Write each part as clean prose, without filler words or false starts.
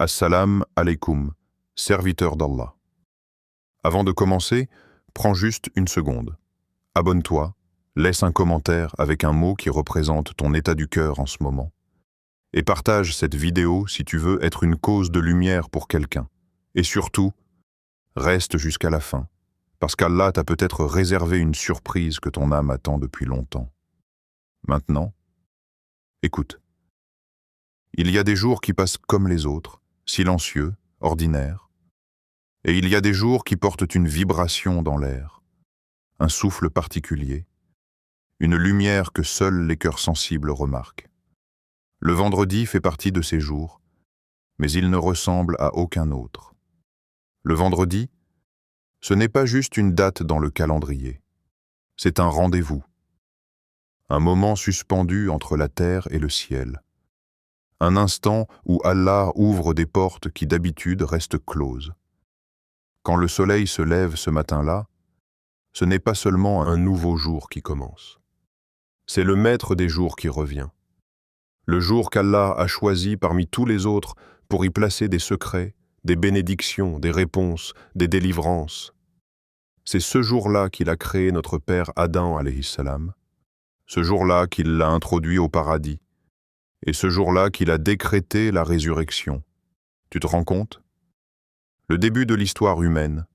Assalam alaikum, serviteur d'Allah. Avant de commencer, prends juste une seconde. Abonne-toi, laisse un commentaire avec un mot qui représente ton état du cœur en ce moment. Et partage cette vidéo si tu veux être une cause de lumière pour quelqu'un. Et surtout, reste jusqu'à la fin, parce qu'Allah t'a peut-être réservé une surprise que ton âme attend depuis longtemps. Maintenant, écoute. Il y a des jours qui passent comme les autres, silencieux, ordinaires. Et il y a des jours qui portent une vibration dans l'air, un souffle particulier, une lumière que seuls les cœurs sensibles remarquent. Le vendredi fait partie de ces jours, mais il ne ressemble à aucun autre. Le vendredi, ce n'est pas juste une date dans le calendrier, c'est un rendez-vous, un moment suspendu entre la terre et le ciel, un instant où Allah ouvre des portes qui d'habitude restent closes. Quand le soleil se lève ce matin-là, ce n'est pas seulement un nouveau jour qui commence. C'est le maître des jours qui revient. Le jour qu'Allah a choisi parmi tous les autres pour y placer des secrets, des bénédictions, des réponses, des délivrances. C'est ce jour-là qu'il a créé notre père Adam alayhi salam, ce jour-là qu'il l'a introduit au paradis, et ce jour-là qu'il a décrété la résurrection. Tu te rends compte? Le début de l'histoire humaine,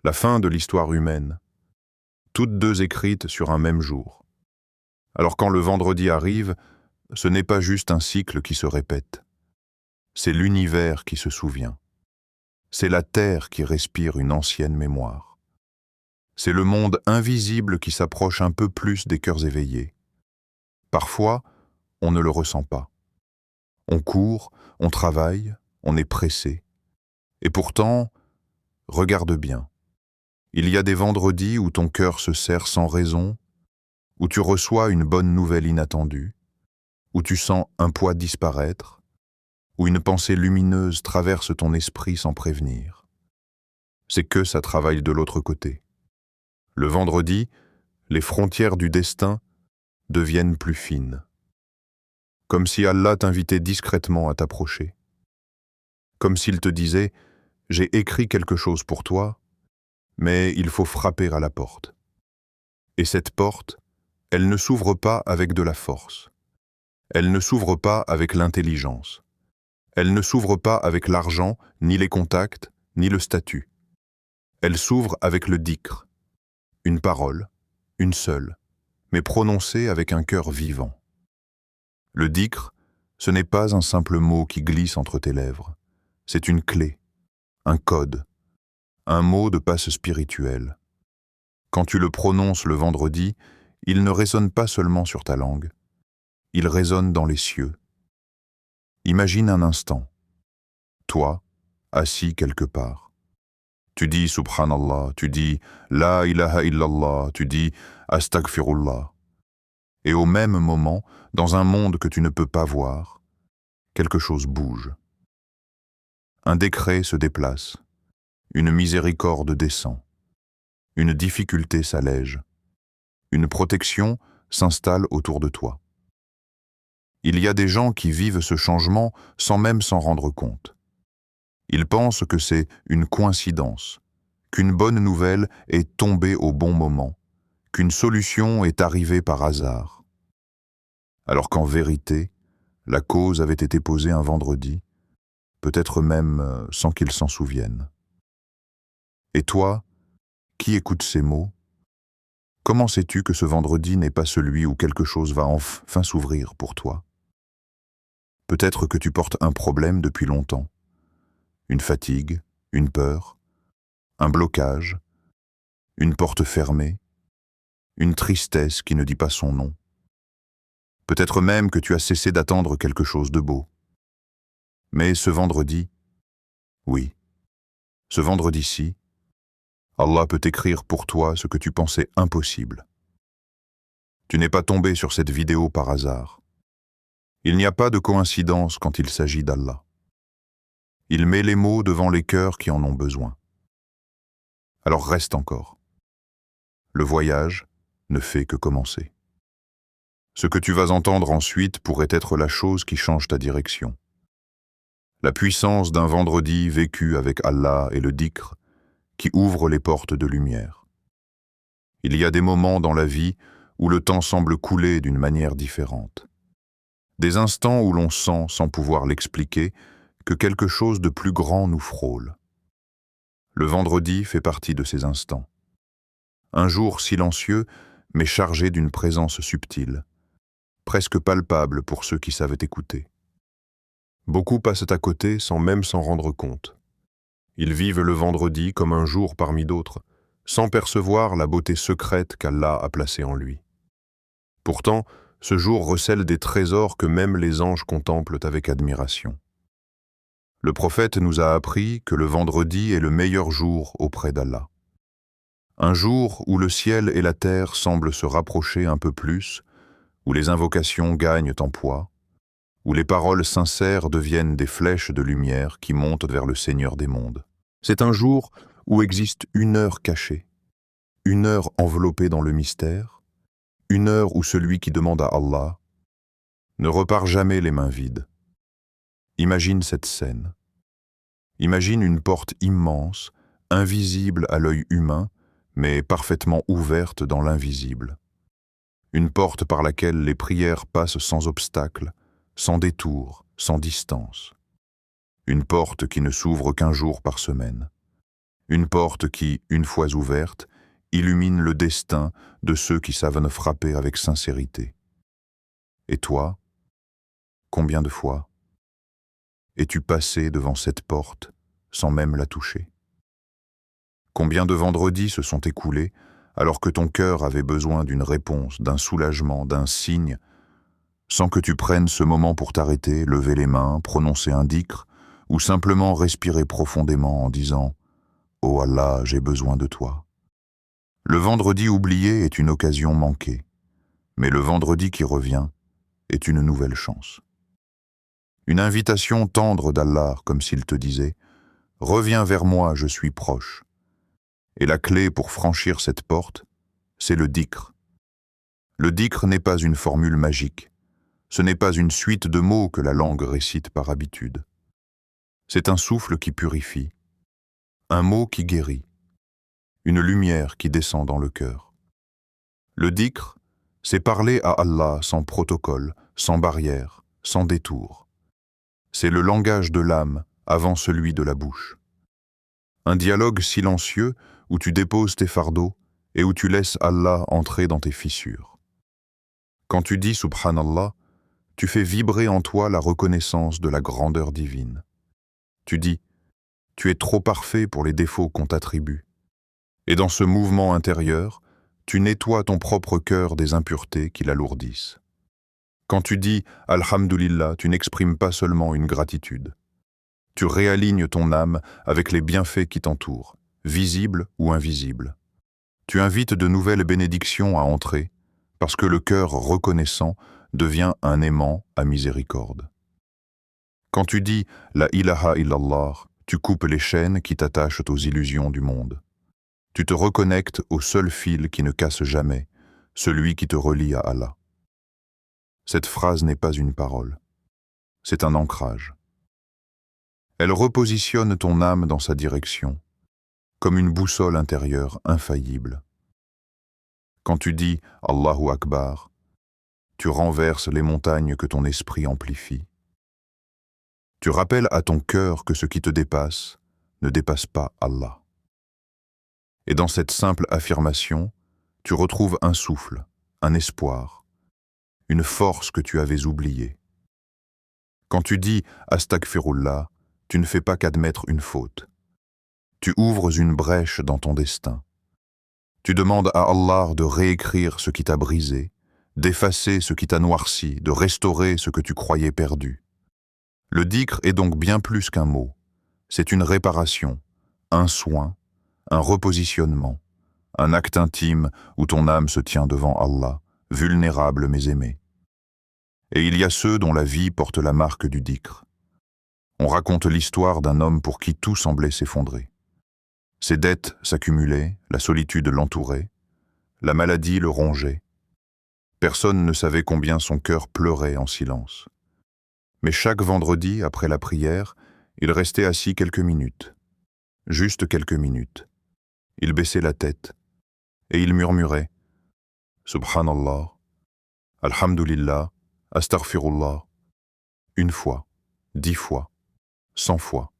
la fin de l'histoire humaine, toutes deux écrites sur un même jour. Alors quand le vendredi arrive, ce n'est pas juste un cycle qui se répète. C'est l'univers qui se souvient. C'est la terre qui respire une ancienne mémoire. C'est le monde invisible qui s'approche un peu plus des cœurs éveillés. Parfois, on ne le ressent pas. On court, on travaille, on est pressé. Et pourtant, regarde bien. Il y a des vendredis où ton cœur se serre sans raison, où tu reçois une bonne nouvelle inattendue, où tu sens un poids disparaître, où une pensée lumineuse traverse ton esprit sans prévenir. C'est que ça travaille de l'autre côté. Le vendredi, les frontières du destin deviennent plus fines. Comme si Allah t'invitait discrètement à t'approcher. Comme s'il te disait « J'ai écrit quelque chose pour toi, mais il faut frapper à la porte. » Et cette porte, elle ne s'ouvre pas avec de la force. Elle ne s'ouvre pas avec l'intelligence. Elle ne s'ouvre pas avec l'argent, ni les contacts, ni le statut. Elle s'ouvre avec le dhikr, une parole, une seule, mais prononcée avec un cœur vivant. Le dhikr, ce n'est pas un simple mot qui glisse entre tes lèvres. C'est une clé, un code, un mot de passe spirituel. Quand tu le prononces le vendredi, il ne résonne pas seulement sur ta langue, il résonne dans les cieux. Imagine un instant, toi, assis quelque part. Tu dis Subhanallah, tu dis La ilaha illallah, tu dis Astaghfirullah. Et au même moment, dans un monde que tu ne peux pas voir, quelque chose bouge. Un décret se déplace, une miséricorde descend, une difficulté s'allège, une protection s'installe autour de toi. Il y a des gens qui vivent ce changement sans même s'en rendre compte. Ils pensent que c'est une coïncidence, qu'une bonne nouvelle est tombée au bon moment, qu'une solution est arrivée par hasard. Alors qu'en vérité, la cause avait été posée un vendredi, peut-être même sans qu'ils s'en souviennent. Et toi, qui écoute ces mots, comment sais-tu que ce vendredi n'est pas celui où quelque chose va enfin s'ouvrir pour toi? Peut-être que tu portes un problème depuis longtemps, une fatigue, une peur, un blocage, une porte fermée, une tristesse qui ne dit pas son nom. Peut-être même que tu as cessé d'attendre quelque chose de beau. Mais ce vendredi, oui, ce vendredi-ci, Allah peut écrire pour toi ce que tu pensais impossible. Tu n'es pas tombé sur cette vidéo par hasard. Il n'y a pas de coïncidence quand il s'agit d'Allah. Il met les mots devant les cœurs qui en ont besoin. Alors reste encore. Le voyage ne fait que commencer. Ce que tu vas entendre ensuite pourrait être la chose qui change ta direction. la puissance d'un vendredi vécu avec Allah et le dhikr qui ouvre les portes de lumière. Il y a des moments dans la vie où le temps semble couler d'une manière différente. Des instants où l'on sent, sans pouvoir l'expliquer, que quelque chose de plus grand nous frôle. Le vendredi fait partie de ces instants. Un jour silencieux, mais chargé d'une présence subtile, presque palpable pour ceux qui savent écouter. Beaucoup passent à côté sans même s'en rendre compte. Ils vivent le vendredi comme un jour parmi d'autres, sans percevoir la beauté secrète qu'Allah a placée en lui. Pourtant, ce jour recèle des trésors que même les anges contemplent avec admiration. Le prophète nous a appris que le vendredi est le meilleur jour auprès d'Allah. Un jour où le ciel et la terre semblent se rapprocher un peu plus, où les invocations gagnent en poids, où les paroles sincères deviennent des flèches de lumière qui montent vers le Seigneur des mondes. C'est un jour où existe une heure cachée, une heure enveloppée dans le mystère, une heure où celui qui demande à Allah ne repart jamais les mains vides. Imagine cette scène. Imagine une porte immense, invisible à l'œil humain, mais parfaitement ouverte dans l'invisible. Une porte par laquelle les prières passent sans obstacle, sans détour, sans distance. Une porte qui ne s'ouvre qu'un jour par semaine. Une porte qui, une fois ouverte, illumine le destin de ceux qui savent ne frapper avec sincérité. Et toi, combien de fois es-tu passé devant cette porte sans même la toucher? Combien de vendredis se sont écoulés alors que ton cœur avait besoin d'une réponse, d'un soulagement, d'un signe, sans que tu prennes ce moment pour t'arrêter, lever les mains, prononcer un dhikr, ou simplement respirer profondément en disant « Oh Allah, j'ai besoin de toi ». Le vendredi oublié est une occasion manquée, mais le vendredi qui revient est une nouvelle chance. Une invitation tendre d'Allah, comme s'il te disait « Reviens vers moi, je suis proche ». Et la clé pour franchir cette porte, c'est le dhikr. Le dhikr n'est pas une formule magique, ce n'est pas une suite de mots que la langue récite par habitude. C'est un souffle qui purifie, un mot qui guérit, une lumière qui descend dans le cœur. Le dhikr, c'est parler à Allah sans protocole, sans barrière, sans détour. C'est le langage de l'âme avant celui de la bouche. Un dialogue silencieux où tu déposes tes fardeaux et où tu laisses Allah entrer dans tes fissures. Quand tu dis Subhanallah, tu fais vibrer en toi la reconnaissance de la grandeur divine. Tu dis, tu es trop parfait pour les défauts qu'on t'attribue. Et dans ce mouvement intérieur, tu nettoies ton propre cœur des impuretés qui l'alourdissent. Quand tu dis Alhamdulillah, tu n'exprimes pas seulement une gratitude. Tu réalignes ton âme avec les bienfaits qui t'entourent, visibles ou invisibles. Tu invites de nouvelles bénédictions à entrer, parce que le cœur reconnaissant devient un aimant à miséricorde. Quand tu dis La ilaha illallah, tu coupes les chaînes qui t'attachent aux illusions du monde. Tu te reconnectes au seul fil qui ne casse jamais, celui qui te relie à Allah. Cette phrase n'est pas une parole, c'est un ancrage. Elle repositionne ton âme dans sa direction, comme une boussole intérieure infaillible. Quand tu dis Allahu Akbar, tu renverses les montagnes que ton esprit amplifie. Tu rappelles à ton cœur que ce qui te dépasse ne dépasse pas Allah. Et dans cette simple affirmation, tu retrouves un souffle, un espoir, une force que tu avais oubliée. Quand tu dis Astaghfirullah, tu ne fais pas qu'admettre une faute. Tu ouvres une brèche dans ton destin. Tu demandes à Allah de réécrire ce qui t'a brisé, d'effacer ce qui t'a noirci, de restaurer ce que tu croyais perdu. Le dhikr est donc bien plus qu'un mot. C'est une réparation, un soin, un repositionnement, un acte intime où ton âme se tient devant Allah, vulnérable mais aimé. Et il y a ceux dont la vie porte la marque du dhikr. On raconte l'histoire d'un homme pour qui tout semblait s'effondrer. Ses dettes s'accumulaient, la solitude l'entourait, la maladie le rongeait. Personne ne savait combien son cœur pleurait en silence. Mais chaque vendredi, après la prière, Il restait assis quelques minutes, juste quelques minutes. Il baissait la tête et il murmurait « Subhanallah, Alhamdulillah, Astaghfirullah » une fois, 10 fois, 100 fois,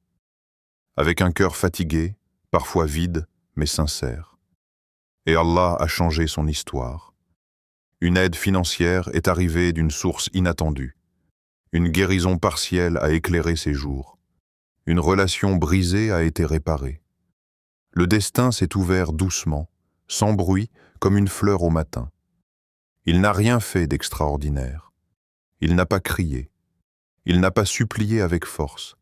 avec un cœur fatigué, parfois vide, mais sincère. Et Allah a changé son histoire. Une aide financière est arrivée d'une source inattendue. Une guérison partielle a éclairé ses jours. Une relation brisée a été réparée. Le destin s'est ouvert doucement, sans bruit, comme une fleur au matin. Il n'a rien fait d'extraordinaire. Il n'a pas crié. Il n'a pas supplié avec force.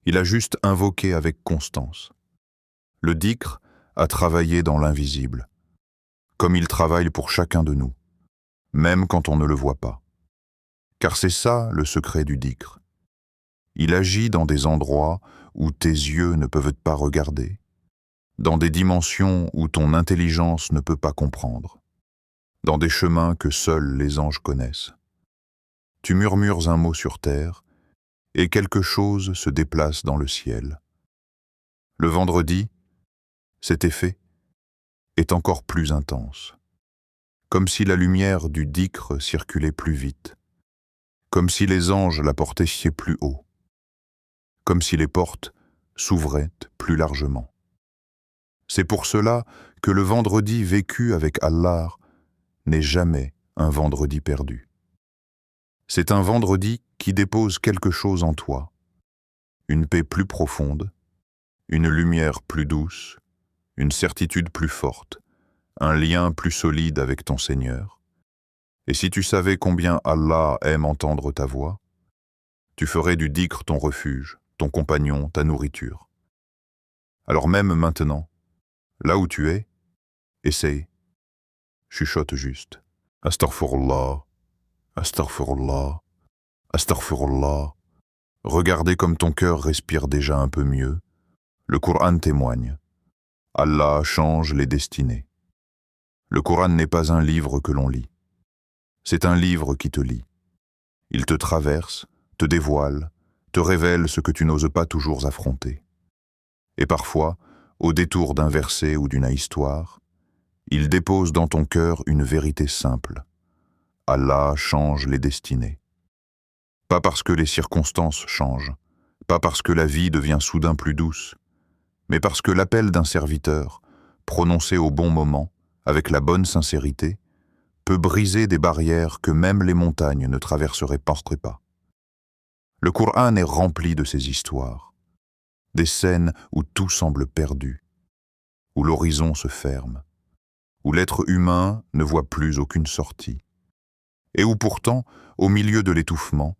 Il a juste invoqué avec constance. Le dhikr a travaillé dans l'invisible, comme il travaille pour chacun de nous, même quand on ne le voit pas. Car c'est ça le secret du dhikr. Il agit dans des endroits où tes yeux ne peuvent pas regarder, dans des dimensions où ton intelligence ne peut pas comprendre, dans des chemins que seuls les anges connaissent. Tu murmures un mot sur terre, et quelque chose se déplace dans le ciel. Le vendredi, cet effet est encore plus intense, comme si la lumière du dhikr circulait plus vite, comme si les anges la portaient plus haut, comme si les portes s'ouvraient plus largement. C'est pour cela que le vendredi vécu avec Allah n'est jamais un vendredi perdu. C'est un vendredi qui dépose quelque chose en toi, une paix plus profonde, une lumière plus douce, une certitude plus forte, un lien plus solide avec ton Seigneur. Et si tu savais combien Allah aime entendre ta voix, tu ferais du dhikr ton refuge, ton compagnon, ta nourriture. Alors même maintenant, là où tu es, essaye, chuchote juste. Astaghfirullah, astaghfirullah, astaghfirullah. Regardez comme ton cœur respire déjà un peu mieux. Le Coran témoigne. Allah change les destinées. Le Coran n'est pas un livre que l'on lit. C'est un livre qui te lit. Il te traverse, te dévoile, te révèle ce que tu n'oses pas toujours affronter. Et parfois, au détour d'un verset ou d'une histoire, il dépose dans ton cœur une vérité simple. Allah change les destinées. Pas parce que les circonstances changent, pas parce que la vie devient soudain plus douce, mais parce que l'appel d'un serviteur, prononcé au bon moment, avec la bonne sincérité, peut briser des barrières que même les montagnes ne traverseraient pas. Le Coran est rempli de ces histoires, des scènes où tout semble perdu, où l'horizon se ferme, où l'être humain ne voit plus aucune sortie, et où pourtant, au milieu de l'étouffement,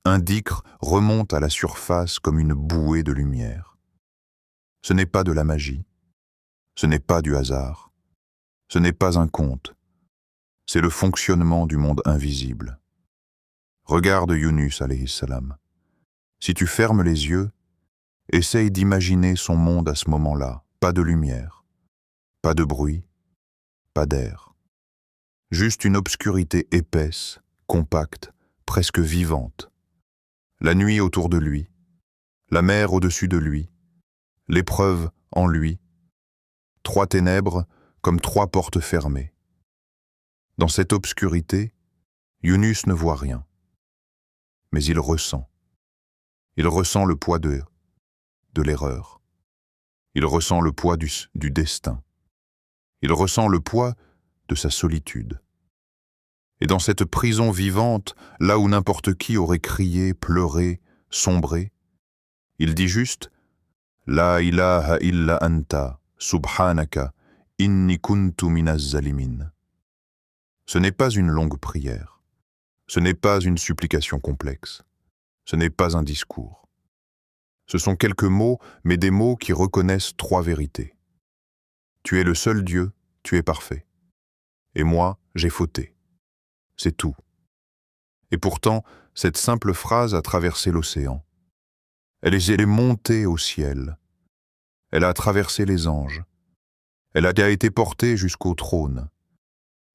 un dhikr remonte à la surface comme une bouée de lumière. Ce n'est pas de la magie, ce n'est pas du hasard, ce n'est pas un conte, c'est le fonctionnement du monde invisible. Regarde Yunus alayhi salam. Si tu fermes les yeux, essaye d'imaginer son monde à ce moment-là, pas de lumière, pas de bruit, pas d'air. Juste une obscurité épaisse, compacte, presque vivante. La nuit autour de lui, la mer au-dessus de lui, l'épreuve en lui, 3 ténèbres comme 3 portes fermées. Dans cette obscurité, Yunus ne voit rien, mais il ressent. Il ressent le poids de l'erreur. Il ressent le poids du destin. Il ressent le poids de sa solitude. Et dans cette prison vivante, là où n'importe qui aurait crié, pleuré, sombré, il dit juste « La ilaha illa anta, subhanaka, inni kuntu minaz zalimin ». Ce n'est pas une longue prière. Ce n'est pas une supplication complexe. Ce n'est pas un discours. Ce sont quelques mots, mais des mots qui reconnaissent 3 vérités. Tu es le seul Dieu, tu es parfait. Et moi, j'ai fauté. C'est tout. Et pourtant, cette simple phrase a traversé l'océan. Elle est montée au ciel. Elle a traversé les anges. Elle a été portée jusqu'au trône.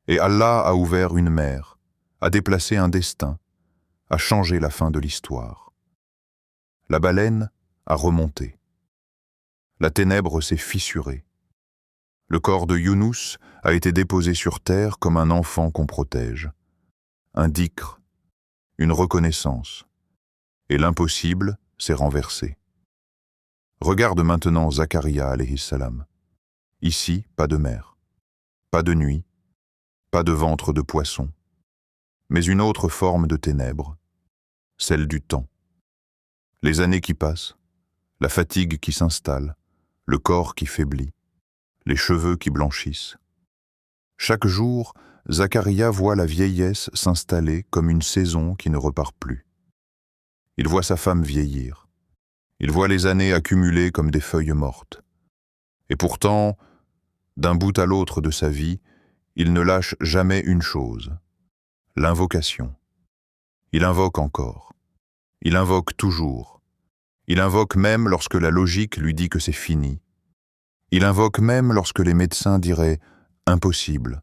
Et Allah a ouvert une mer, a déplacé un destin, a changé la fin de l'histoire. La baleine a remonté. La ténèbre s'est fissurée. Le corps de Younous a été déposé sur terre comme un enfant qu'on protège. Un dhikr, une reconnaissance, et l'impossible s'est renversé. Regarde maintenant Zacharia alayhi salam. Ici, pas de mer, pas de nuit, pas de ventre de poisson, mais une autre forme de ténèbres, celle du temps. Les années qui passent, la fatigue qui s'installe, le corps qui faiblit, les cheveux qui blanchissent. Chaque jour, Zacharia voit la vieillesse s'installer comme une saison qui ne repart plus. Il voit sa femme vieillir. Il voit les années accumulées comme des feuilles mortes. Et pourtant, d'un bout à l'autre de sa vie, il ne lâche jamais une chose, l'invocation. Il invoque encore. Il invoque toujours. Il invoque même lorsque la logique lui dit que c'est fini. Il invoque même lorsque les médecins diraient « impossible ».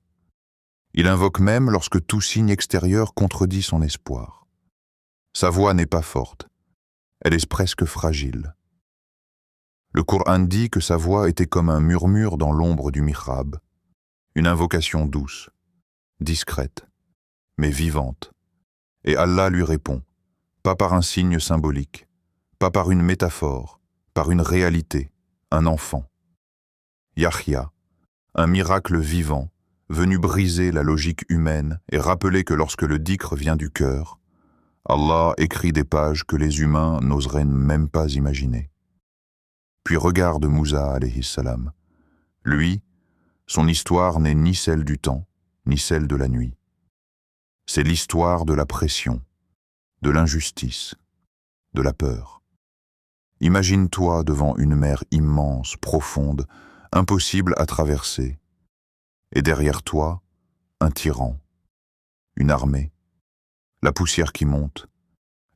Il invoque même lorsque tout signe extérieur contredit son espoir. Sa voix n'est pas forte. Elle est presque fragile. Le Coran dit que sa voix était comme un murmure dans l'ombre du mihrab, une invocation douce, discrète, mais vivante. Et Allah lui répond, pas par un signe symbolique, pas par une métaphore, par une réalité, un enfant. Yahya, un miracle vivant, venu briser la logique humaine et rappeler que lorsque le dhikr vient du cœur, Allah écrit des pages que les humains n'oseraient même pas imaginer. Puis regarde Moussa alayhi salam. Lui, son histoire n'est ni celle du temps, ni celle de la nuit. C'est l'histoire de la pression, de l'injustice, de la peur. Imagine-toi devant une mer immense, profonde, impossible à traverser, et derrière toi, un tyran, une armée, la poussière qui monte,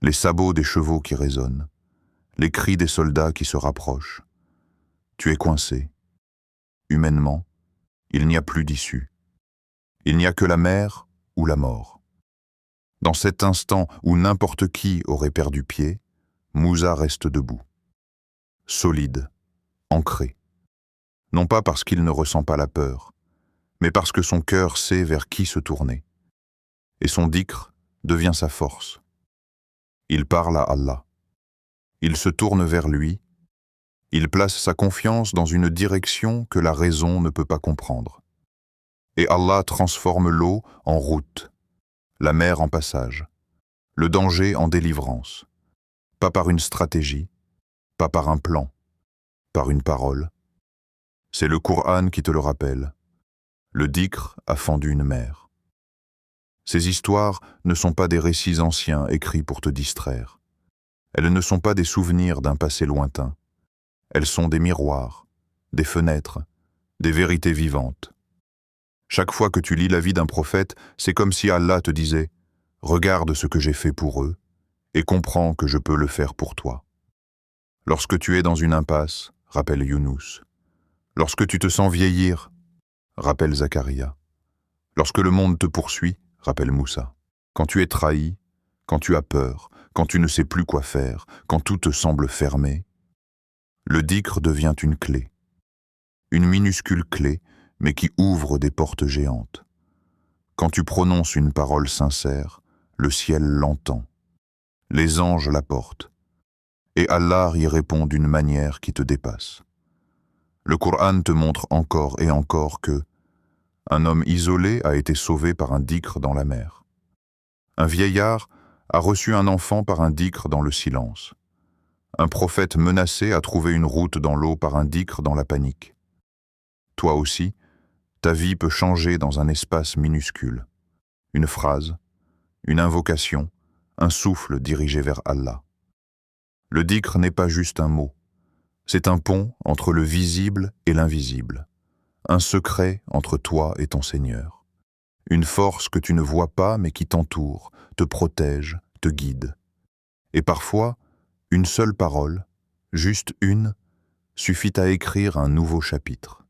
les sabots des chevaux qui résonnent, les cris des soldats qui se rapprochent. Tu es coincé. Humainement, il n'y a plus d'issue. Il n'y a que la mer ou la mort. Dans cet instant où n'importe qui aurait perdu pied, Moussa reste debout, solide, ancré. Non pas parce qu'il ne ressent pas la peur, mais parce que son cœur sait vers qui se tourner. Et son dhikr devient sa force. Il parle à Allah. Il se tourne vers lui. Il place sa confiance dans une direction que la raison ne peut pas comprendre. Et Allah transforme l'eau en route, la mer en passage, le danger en délivrance. Pas par une stratégie, pas par un plan, par une parole. C'est le Coran qui te le rappelle. Le dhikr a fendu une mer. Ces histoires ne sont pas des récits anciens écrits pour te distraire. Elles ne sont pas des souvenirs d'un passé lointain. Elles sont des miroirs, des fenêtres, des vérités vivantes. Chaque fois que tu lis la vie d'un prophète, c'est comme si Allah te disait « Regarde ce que j'ai fait pour eux et comprends que je peux le faire pour toi. » Lorsque tu es dans une impasse, rappelle Younous. Lorsque tu te sens vieillir, rappelle Zacharia. Lorsque le monde te poursuit, rappelle Moussa. Quand tu es trahi, quand tu as peur, quand tu ne sais plus quoi faire, quand tout te semble fermé, le dhikr devient une clé. Une minuscule clé, mais qui ouvre des portes géantes. Quand tu prononces une parole sincère, le ciel l'entend. Les anges la portent. Et Allah y répond d'une manière qui te dépasse. Le Coran te montre encore et encore que un homme isolé a été sauvé par un dhikr dans la mer. Un vieillard a reçu un enfant par un dhikr dans le silence. Un prophète menacé a trouvé une route dans l'eau par un dhikr dans la panique. Toi aussi, ta vie peut changer dans un espace minuscule. Une phrase, une invocation, un souffle dirigé vers Allah. Le dhikr n'est pas juste un mot. C'est un pont entre le visible et l'invisible. Un secret entre toi et ton Seigneur. Une force que tu ne vois pas mais qui t'entoure, te protège, te guide. Et parfois, une seule parole, juste une, suffit à écrire un nouveau chapitre.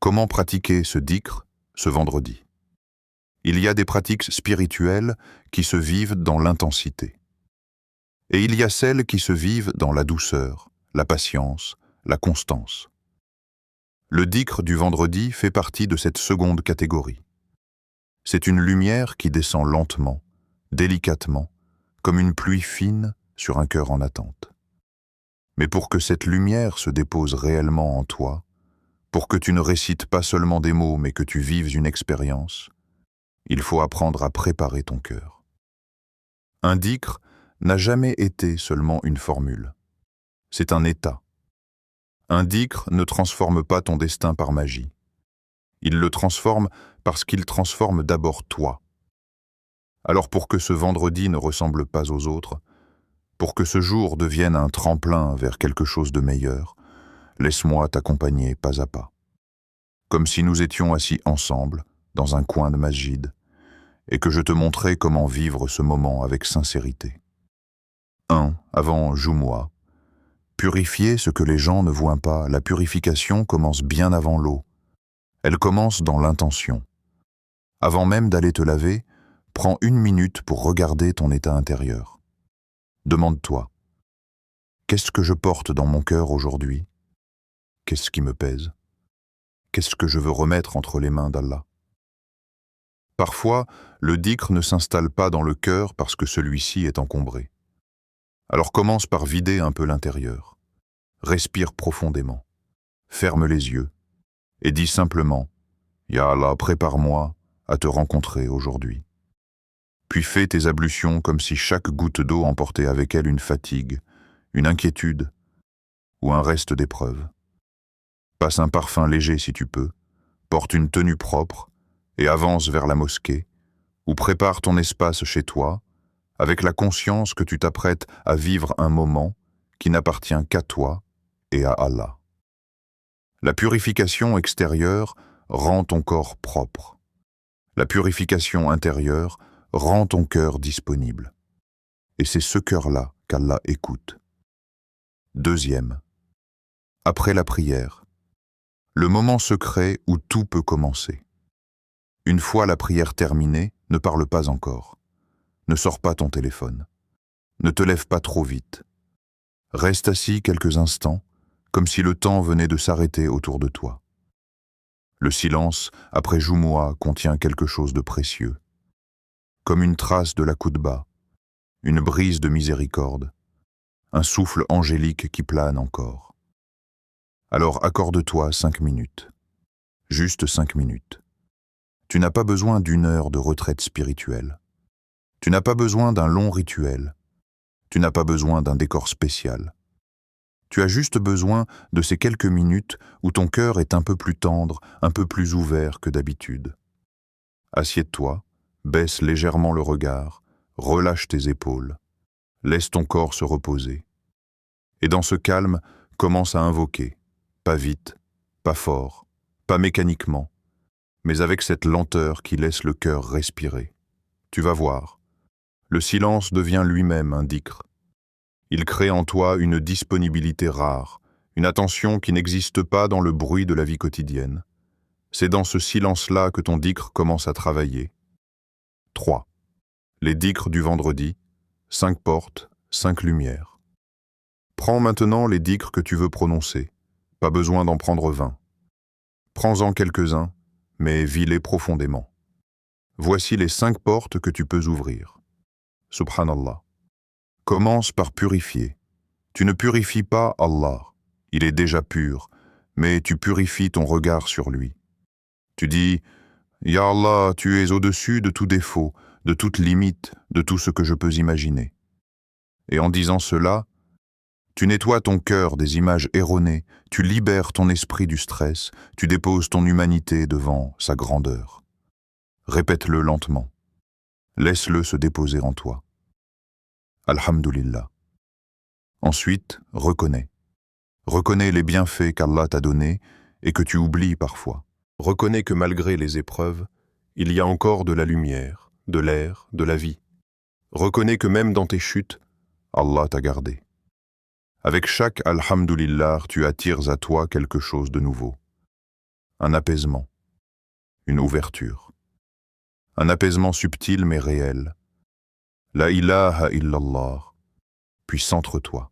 Comment pratiquer ce dhikr ce vendredi? Il y a des pratiques spirituelles qui se vivent dans l'intensité. Et il y a celles qui se vivent dans la douceur, la patience, la constance. Le dhikr du vendredi fait partie de cette seconde catégorie. C'est une lumière qui descend lentement, délicatement, comme une pluie fine sur un cœur en attente. Mais pour que cette lumière se dépose réellement en toi, pour que tu ne récites pas seulement des mots mais que tu vives une expérience, il faut apprendre à préparer ton cœur. Un dhikr n'a jamais été seulement une formule. C'est un état. Un dhikr ne transforme pas ton destin par magie. Il le transforme parce qu'il transforme d'abord toi. Alors pour que ce vendredi ne ressemble pas aux autres, pour que ce jour devienne un tremplin vers quelque chose de meilleur, laisse-moi t'accompagner pas à pas. Comme si nous étions assis ensemble, dans un coin de masjid, et que je te montrais comment vivre ce moment avec sincérité. 1. Avant Jumu'ah. Purifier ce que les gens ne voient pas, la purification commence bien avant l'eau. Elle commence dans l'intention. Avant même d'aller te laver, prends 1 minute pour regarder ton état intérieur. Demande-toi, qu'est-ce que je porte dans mon cœur aujourd'hui? Qu'est-ce qui me pèse? Qu'est-ce que je veux remettre entre les mains d'Allah? Parfois, le dhikr ne s'installe pas dans le cœur parce que celui-ci est encombré. Alors commence par vider un peu l'intérieur. Respire profondément. Ferme les yeux et dis simplement « Ya Allah, prépare-moi à te rencontrer aujourd'hui ». Puis fais tes ablutions comme si chaque goutte d'eau emportait avec elle une fatigue, une inquiétude ou un reste d'épreuve. Passe un parfum léger si tu peux, porte une tenue propre et avance vers la mosquée, ou prépare ton espace chez toi, avec la conscience que tu t'apprêtes à vivre un moment qui n'appartient qu'à toi et à Allah. La purification extérieure rend ton corps propre. La purification intérieure rend ton cœur disponible. Et c'est ce cœur-là qu'Allah écoute. 2. Après la prière, le moment secret où tout peut commencer. Une fois la prière terminée, ne parle pas encore. Ne sors pas ton téléphone. Ne te lève pas trop vite. Reste assis quelques instants, comme si le temps venait de s'arrêter autour de toi. Le silence, après Jumu'ah, contient quelque chose de précieux. Comme une trace de la Koutba, une brise de miséricorde, un souffle angélique qui plane encore. Alors accorde-toi 5 minutes. Juste 5 minutes. Tu n'as pas besoin d'1 heure de retraite spirituelle. Tu n'as pas besoin d'un long rituel. Tu n'as pas besoin d'un décor spécial. Tu as juste besoin de ces quelques minutes où ton cœur est un peu plus tendre, un peu plus ouvert que d'habitude. Assieds-toi, baisse légèrement le regard, relâche tes épaules, laisse ton corps se reposer. Et dans ce calme, commence à invoquer, pas vite, pas fort, pas mécaniquement, mais avec cette lenteur qui laisse le cœur respirer. Tu vas voir, le silence devient lui-même un dhikr. Il crée en toi une disponibilité rare, une attention qui n'existe pas dans le bruit de la vie quotidienne. C'est dans ce silence-là que ton dhikr commence à travailler. 3. Les dhikrs du vendredi, 5 portes, 5 lumières. Prends maintenant les dhikrs que tu veux prononcer, pas besoin d'en prendre 20. Prends-en quelques-uns, mais vis-les profondément. Voici les 5 portes que tu peux ouvrir. Subhanallah. Commence par purifier. Tu ne purifies pas Allah, il est déjà pur, mais tu purifies ton regard sur lui. Tu dis « Ya Allah, tu es au-dessus de tout défaut, de toute limite, de tout ce que je peux imaginer. » Et en disant cela, tu nettoies ton cœur des images erronées, tu libères ton esprit du stress, tu déposes ton humanité devant sa grandeur. Répète-le lentement. Laisse-le se déposer en toi. Alhamdulillah. Ensuite, reconnais. Reconnais les bienfaits qu'Allah t'a donnés et que tu oublies parfois. Reconnais que malgré les épreuves, il y a encore de la lumière, de l'air, de la vie. Reconnais que même dans tes chutes, Allah t'a gardé. Avec chaque Alhamdulillah, tu attires à toi quelque chose de nouveau. Un apaisement, une ouverture. Un apaisement subtil mais réel. La ilaha illallah. puis centre-toi.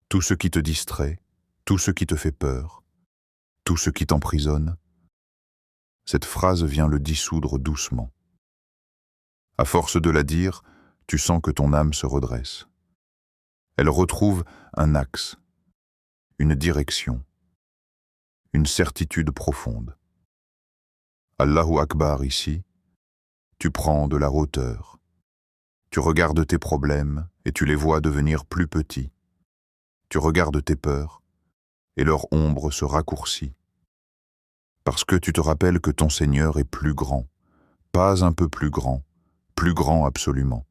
Tout ce qui te distrait, tout ce qui te fait peur, tout ce qui t'emprisonne, cette phrase vient le dissoudre doucement. À force de la dire, tu sens que ton âme se redresse. Elle retrouve un axe, une direction, une certitude profonde. Allahu Akbar ici, tu prends de la hauteur. Tu regardes tes problèmes et tu les vois devenir plus petits. Tu regardes tes peurs et leur ombre se raccourcit. Parce que tu te rappelles que ton Seigneur est plus grand, pas un peu plus grand absolument.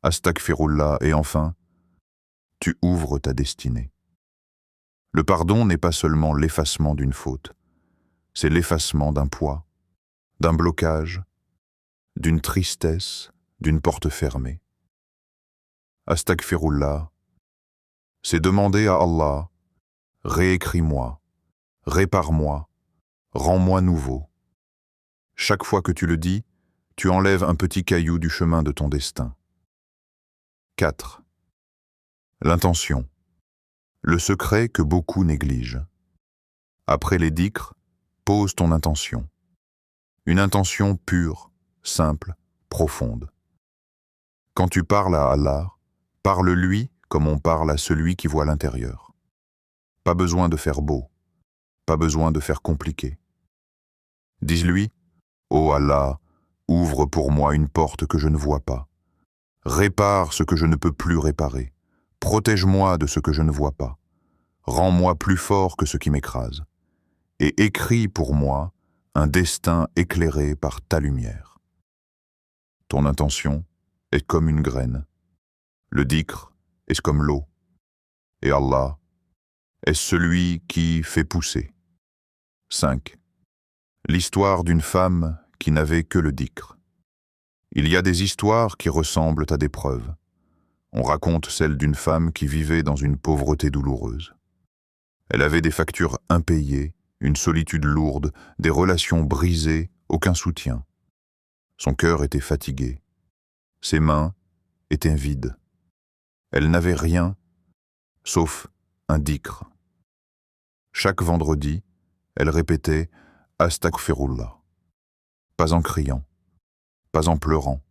Astaghfirullah, et enfin, tu ouvres ta destinée. Le pardon n'est pas seulement l'effacement d'une faute, c'est l'effacement d'un poids, d'un blocage, d'une tristesse, d'une porte fermée. Astaghfirullah, c'est demander à Allah, réécris-moi, répare-moi, rends-moi nouveau. Chaque fois que tu le dis, tu enlèves un petit caillou du chemin de ton destin. 4. L'intention. Le secret que beaucoup négligent. Après les dhikrs, pose ton intention. Une intention pure, simple, profonde. Quand tu parles à Allah, parle-lui comme on parle à celui qui voit l'intérieur. Pas besoin de faire beau, pas besoin de faire compliqué. Dis-lui, « Ô Allah, ouvre pour moi une porte que je ne vois pas. Répare ce que je ne peux plus réparer. Protège-moi de ce que je ne vois pas. Rends-moi plus fort que ce qui m'écrase. Et écris pour moi un destin éclairé par ta lumière. » Ton intention est comme une graine. Le dhikr est comme l'eau. Et Allah est celui qui fait pousser. 5. L'histoire d'une femme qui n'avait que le dhikr. Il y a des histoires qui ressemblent à des preuves. On raconte celle d'une femme qui vivait dans une pauvreté douloureuse. Elle avait des factures impayées, une solitude lourde, des relations brisées, aucun soutien. Son cœur était fatigué. Ses mains étaient vides. Elle n'avait rien, sauf un dhikr. Chaque vendredi, elle répétait « Astaghfirullah ». Pas en criant, pas en pleurant,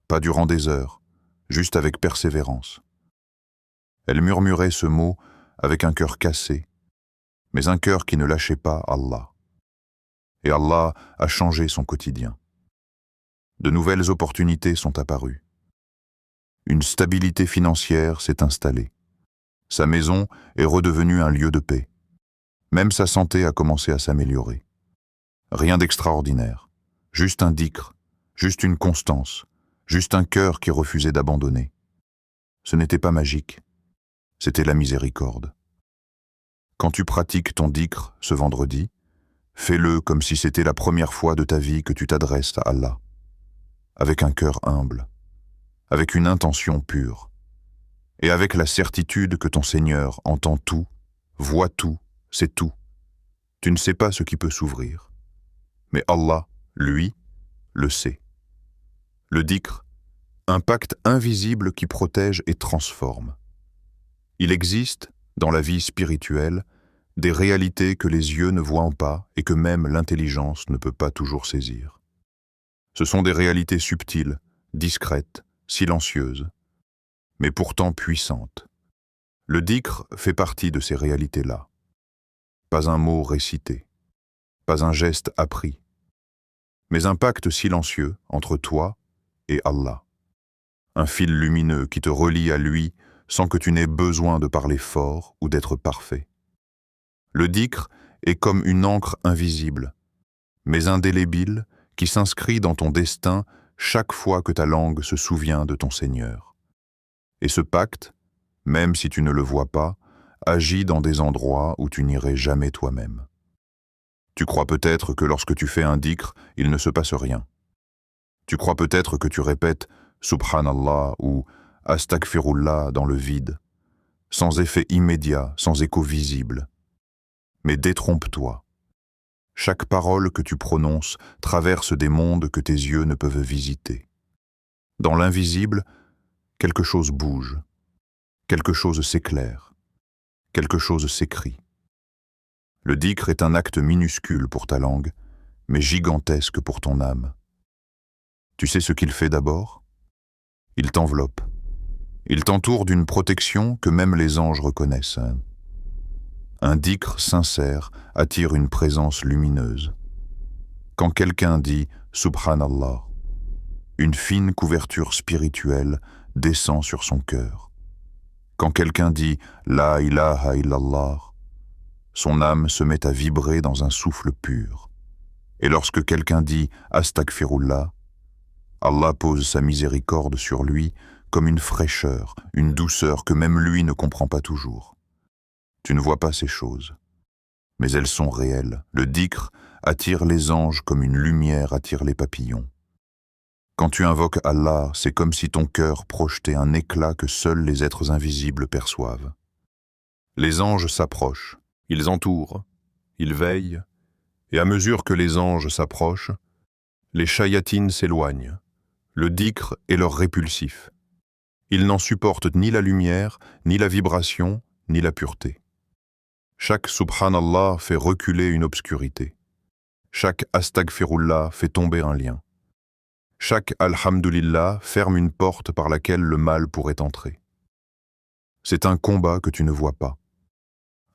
pas durant des heures, juste avec persévérance. Elle murmurait ce mot avec un cœur cassé, mais un cœur qui ne lâchait pas Allah. Et Allah a changé son quotidien. De nouvelles opportunités sont apparues. Une stabilité financière s'est installée. Sa maison est redevenue un lieu de paix. Même sa santé a commencé à s'améliorer. Rien d'extraordinaire, juste un dhikr, juste une constance, juste un cœur qui refusait d'abandonner. Ce n'était pas magique, c'était la miséricorde. Quand tu pratiques ton dhikr ce vendredi, fais-le comme si c'était la première fois de ta vie que tu t'adresses à Allah, avec un cœur humble, avec une intention pure, et avec la certitude que ton Seigneur entend tout, voit tout, sait tout. Tu ne sais pas ce qui peut s'ouvrir, mais Allah, lui, le sait. Le dhikr, un pacte invisible qui protège et transforme. Il existe, dans la vie spirituelle, des réalités que les yeux ne voient pas et que même l'intelligence ne peut pas toujours saisir. Ce sont des réalités subtiles, discrètes, silencieuses, mais pourtant puissantes. Le dhikr fait partie de ces réalités-là. Pas un mot récité, pas un geste appris, mais un pacte silencieux entre toi et Allah. Un fil lumineux qui te relie à lui sans que tu n'aies besoin de parler fort ou d'être parfait. Le dhikr est comme une encre invisible, mais indélébile, qui s'inscrit dans ton destin chaque fois que ta langue se souvient de ton Seigneur. Et ce pacte, même si tu ne le vois pas, agit dans des endroits où tu n'irais jamais toi-même. Tu crois peut-être que lorsque tu fais un dhikr, il ne se passe rien. Tu crois peut-être que tu répètes « Subhanallah » ou « Astaghfirullah » dans le vide, sans effet immédiat, sans écho visible. Mais détrompe-toi. Chaque parole que tu prononces traverse des mondes que tes yeux ne peuvent visiter. Dans l'invisible, quelque chose bouge, quelque chose s'éclaire, quelque chose s'écrit. Le dhikr est un acte minuscule pour ta langue, mais gigantesque pour ton âme. Tu sais ce qu'il fait d'abord? Il t'enveloppe. Il t'entoure d'une protection que même les anges reconnaissent. Un dhikr sincère attire une présence lumineuse. Quand quelqu'un dit « Subhanallah », une fine couverture spirituelle descend sur son cœur. Quand quelqu'un dit « La ilaha illallah », son âme se met à vibrer dans un souffle pur. Et lorsque quelqu'un dit « Astaghfirullah », Allah pose sa miséricorde sur lui comme une fraîcheur, une douceur que même lui ne comprend pas toujours. Tu ne vois pas ces choses, mais elles sont réelles. Le dhikr attire les anges comme une lumière attire les papillons. Quand tu invoques Allah, c'est comme si ton cœur projetait un éclat que seuls les êtres invisibles perçoivent. Les anges s'approchent, ils entourent, ils veillent, et à mesure que les anges s'approchent, les shayatines s'éloignent. Le dhikr est leur répulsif. Ils n'en supportent ni la lumière, ni la vibration, ni la pureté. Chaque subhanallah fait reculer une obscurité. Chaque astaghfirullah fait tomber un lien. Chaque alhamdulillah ferme une porte par laquelle le mal pourrait entrer. C'est un combat que tu ne vois pas.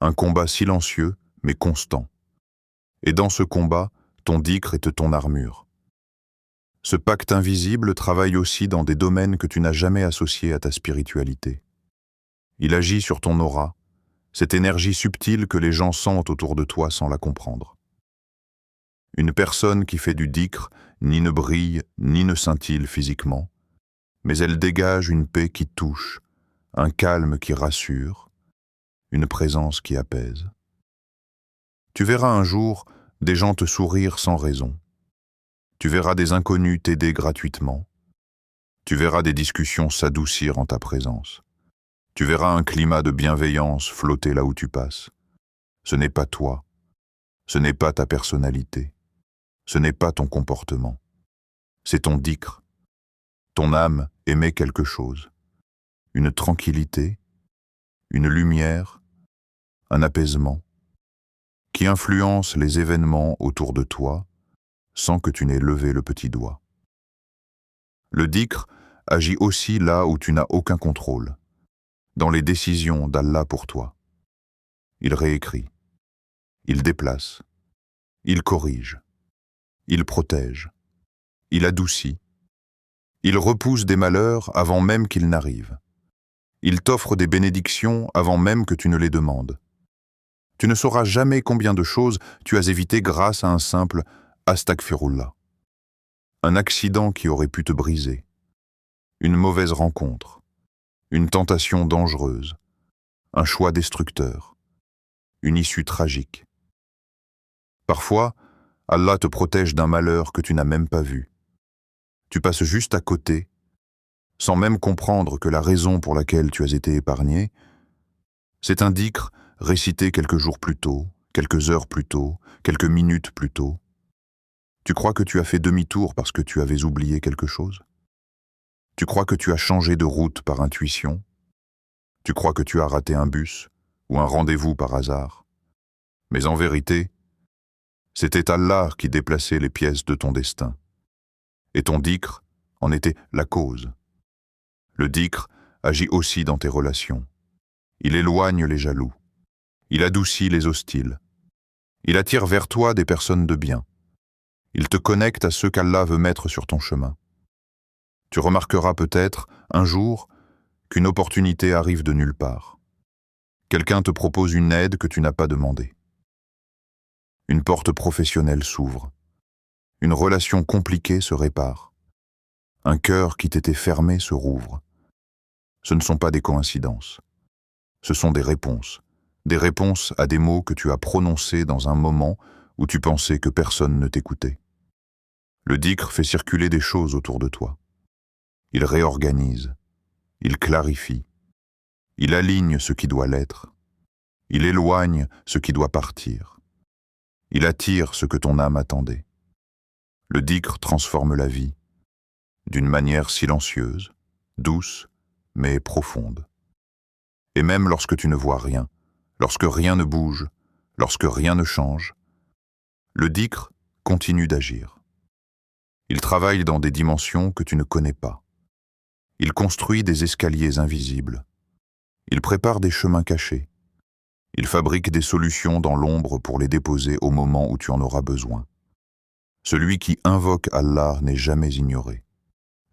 Un combat silencieux, mais constant. Et dans ce combat, ton dhikr est ton armure. Ce pacte invisible travaille aussi dans des domaines que tu n'as jamais associés à ta spiritualité. Il agit sur ton aura, cette énergie subtile que les gens sentent autour de toi sans la comprendre. Une personne qui fait du dhikr ni ne brille ni ne scintille physiquement, mais elle dégage une paix qui touche, un calme qui rassure, une présence qui apaise. Tu verras un jour des gens te sourire sans raison. Tu verras des inconnus t'aider gratuitement. Tu verras des discussions s'adoucir en ta présence. Tu verras un climat de bienveillance flotter là où tu passes. Ce n'est pas toi. Ce n'est pas ta personnalité. Ce n'est pas ton comportement. C'est ton dhikr. Ton âme émet quelque chose. Une tranquillité, une lumière, un apaisement, qui influence les événements autour de toi sans que tu n'aies levé le petit doigt. Le dhikr agit aussi là où tu n'as aucun contrôle, dans les décisions d'Allah pour toi. Il réécrit, il déplace, il corrige, il protège, il adoucit, il repousse des malheurs avant même qu'ils n'arrivent. Il t'offre des bénédictions avant même que tu ne les demandes. Tu ne sauras jamais combien de choses tu as évitées grâce à un simple « Astaghfirullah ». Un accident qui aurait pu te briser, une mauvaise rencontre, une tentation dangereuse, un choix destructeur, une issue tragique. Parfois, Allah te protège d'un malheur que tu n'as même pas vu. Tu passes juste à côté, sans même comprendre que la raison pour laquelle tu as été épargné, c'est un dhikr récité quelques jours plus tôt, quelques heures plus tôt, quelques minutes plus tôt. Tu crois que tu as fait demi-tour parce que tu avais oublié quelque chose? Tu crois que tu as changé de route par intuition? Tu crois que tu as raté un bus ou un rendez-vous par hasard? Mais en vérité, c'était Allah qui déplaçait les pièces de ton destin. Et ton dhikr en était la cause. Le dhikr agit aussi dans tes relations. Il éloigne les jaloux. Il adoucit les hostiles. Il attire vers toi des personnes de bien. Il te connecte à ceux qu'Allah veut mettre sur ton chemin. Tu remarqueras peut-être, un jour, qu'une opportunité arrive de nulle part. Quelqu'un te propose une aide que tu n'as pas demandée. Une porte professionnelle s'ouvre. Une relation compliquée se répare. Un cœur qui t'était fermé se rouvre. Ce ne sont pas des coïncidences. Ce sont des réponses à des mots que tu as prononcés dans un moment où tu pensais que personne ne t'écoutait. Le dhikr fait circuler des choses autour de toi. Il réorganise, il clarifie, il aligne ce qui doit l'être, il éloigne ce qui doit partir, il attire ce que ton âme attendait. Le dhikr transforme la vie, d'une manière silencieuse, douce, mais profonde. Et même lorsque tu ne vois rien, lorsque rien ne bouge, lorsque rien ne change, le dhikr continue d'agir. Il travaille dans des dimensions que tu ne connais pas. Il construit des escaliers invisibles. Il prépare des chemins cachés. Il fabrique des solutions dans l'ombre pour les déposer au moment où tu en auras besoin. Celui qui invoque Allah n'est jamais ignoré,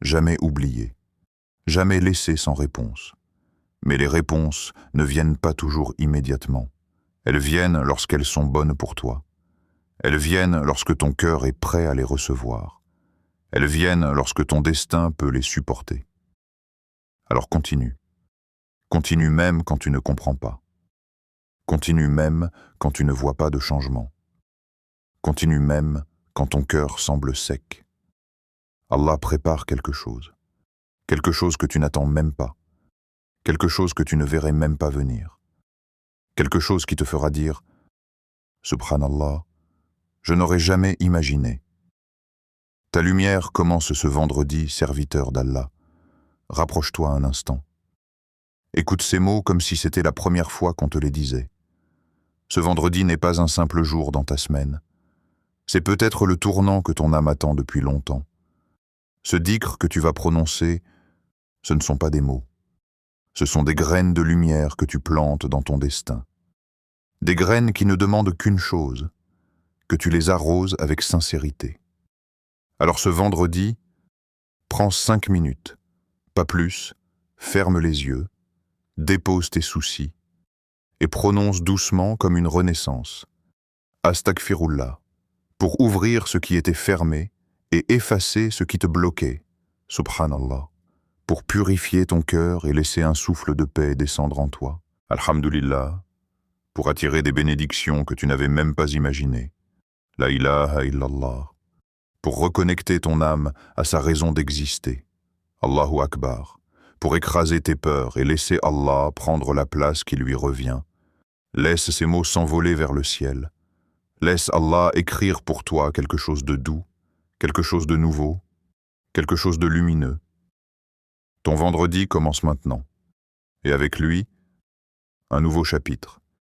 jamais oublié, jamais laissé sans réponse. Mais les réponses ne viennent pas toujours immédiatement. Elles viennent lorsqu'elles sont bonnes pour toi. Elles viennent lorsque ton cœur est prêt à les recevoir. Elles viennent lorsque ton destin peut les supporter. Alors continue. Continue même quand tu ne comprends pas. Continue même quand tu ne vois pas de changement. Continue même quand ton cœur semble sec. Allah prépare quelque chose que tu n'attends même pas, quelque chose que tu ne verrais même pas venir, quelque chose qui te fera dire « Subhanallah, je n'aurais jamais imaginé ». Ta lumière commence ce vendredi, serviteur d'Allah. Rapproche-toi un instant. Écoute ces mots comme si c'était la première fois qu'on te les disait. Ce vendredi n'est pas un simple jour dans ta semaine. C'est peut-être le tournant que ton âme attend depuis longtemps. Ce dhikr que tu vas prononcer, ce ne sont pas des mots. Ce sont des graines de lumière que tu plantes dans ton destin. Des graines qui ne demandent qu'une chose, que tu les arroses avec sincérité. Alors ce vendredi, prends 5 minutes, pas plus, ferme les yeux, dépose tes soucis et prononce doucement comme une renaissance. Astaghfirullah, pour ouvrir ce qui était fermé et effacer ce qui te bloquait. Subhanallah, pour purifier ton cœur et laisser un souffle de paix descendre en toi. Alhamdulillah, pour attirer des bénédictions que tu n'avais même pas imaginées. La ilaha illallah, pour reconnecter ton âme à sa raison d'exister. Allahu Akbar, pour écraser tes peurs et laisser Allah prendre la place qui lui revient. Laisse ces mots s'envoler vers le ciel. Laisse Allah écrire pour toi quelque chose de doux, quelque chose de nouveau, quelque chose de lumineux. Ton vendredi commence maintenant, et avec lui, un nouveau chapitre.